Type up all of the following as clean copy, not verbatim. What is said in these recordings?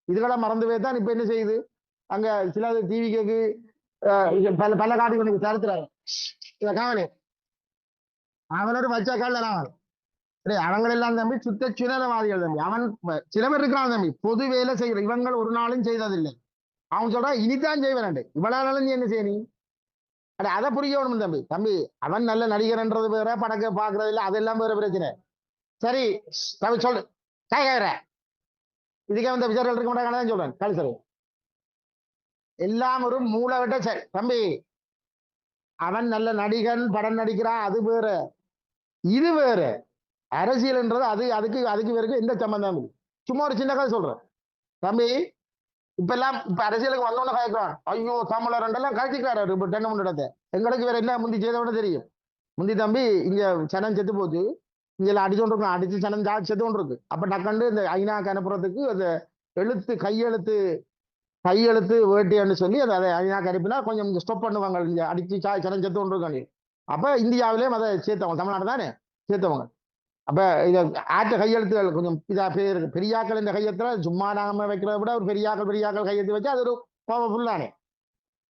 இதுக்கெல்லாம் மறந்து போய் தான் இப்ப என்ன செய்யுது அங்க சில டிவிக்கு பல பல காட்டுகளுக்கு தடுத்துறாரு காவனே அவனோட வச்சக்கால நான் அவங்களெல்லாம் தம்பி சுத்த சுயநலவாதிகள் தம்பி அவன் சில பேர் இருக்கிறான் தம்பி பொது வேலை செய்கிற இவங்கள் ஒரு நாளும் செய்ததில்லை அவன் சொல்றான் இனித்தான் செய்வேன் இவ்வளவு நாளும் நீ என்ன செய்யணும் அதை புரியணும் தம்பி தம்பி அவன் நல்ல நடிகர்ன்றது வேற படக்க பாக்குறது இல்லை அதெல்லாம் வேற பிரச்சனை சரி தம்பி சொல்லு கேட்கிற இதுக்கே வந்த விசாரிகள் இருக்க மாட்டாங்க சொல்றேன் காலி சார் எல்லாம் ஒரு மூளை விட்ட சரி தம்பி அவன் நல்ல நடிகன் படம் நடிக்கிறான் அது வேற இது வேற அரசியல்ன்றது அது அதுக்கு அதுக்கு வேற எந்த சம்பந்தம் இல்லை சும்மா ஒரு சின்ன கதை சொல்றேன் தம்பி இப்ப அரசியலுக்கு வந்தோன்னு கேட்கிறான் ஐயோ தமிழர் எல்லாம் கழிச்சுக்கிறாரு இப்ப தென்னை முன்னெடுத்த எங்களுக்கு வேற என்ன முந்தி செய்தவன தெரியும் முந்தி தம்பி இங்க சனம் செத்து போச்சு இங்க அடிச்சோண்டு இருக்கும் அடிச்சு சனம் செத்து கொண்டு இருக்கு அப்ப டக்கண்டு இந்த ஐநாக்கு அனுப்புறதுக்கு அந்த கையெழுத்து வேட்டின்னு சொல்லி அதை ஐநாக்கு அனுப்பினா கொஞ்சம் ஸ்டாப் பண்ணுவாங்க இங்க அடிச்சு சனம் செத்து கொண்டு இருக்காங்க அப்ப இந்தியாவிலேயும் அதை சேர்த்தவங்க தமிழ்நாடு தானே சேர்த்தவங்க அப்ப இத ஆற்ற கையெழுத்துகள் கொஞ்சம் இதா பேர் பெரியாக்கள் இந்த கையெழுத்துல சும்மா நாம வைக்கிறத விட ஒரு பெரியாக்கள் கையெழுத்து வச்சு அது ஒரு பவர்ஃபுல்லானே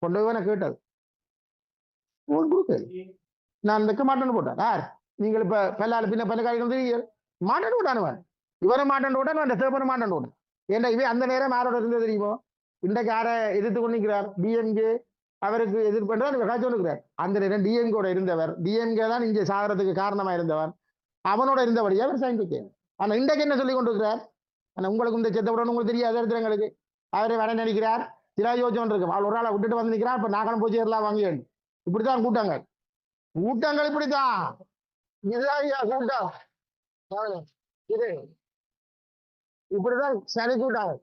கொண்டு போய் கேட்டது நான் வைக்க மாட்டேன்னு போட்டேன் யார் நீங்கள் இப்ப பல்லால பின்ன பல காய்கள் தெரியும் மாட்டேன்னு விட்டானுவன் இவரை மாட்டேன்னு விட்டான் அந்த சேப்பரை மாட்டேன்னு விட்டான் ஏன்னா இவன் அந்த நேரம் யாரோட இருந்தது தெரியுமோ இன்றைக்கு யாரை எதிர்த்து கொண்டிருக்கிறார் டிஎம்கே அவருக்கு எதிர்ப்பு பண்றார் காய்ச்சி கொண்டிருக்கிறார் அந்த நேரம் டிஎம்கேட இருந்தவர் டிஎம்கே தான் இங்கே சாகிறதுக்கு காரணமா இருந்தவர் அவனோட இருந்தபடியா அவர் சயின்டிஃபிக் ஆனா இன்றைக்கு என்ன சொல்லி கொண்டிருக்கிறார் ஆனா உங்களுக்கு இந்த செத்தவுடன் உங்களுக்கு தெரியாத இடத்துலங்களுக்கு அவரை வட நினைக்கிறார் சில யோசனை இருக்கு அவள் ஒரு ஆளை விட்டுட்டு வந்து நிற்கிறார் இப்ப நாகனம் போச்சு எல்லாம் வாங்கி இப்படித்தான் கூட்டங்கள் இப்படித்தான் இதுதான் கூட்டம் இது இப்படிதான் சரி கூட்டாங்க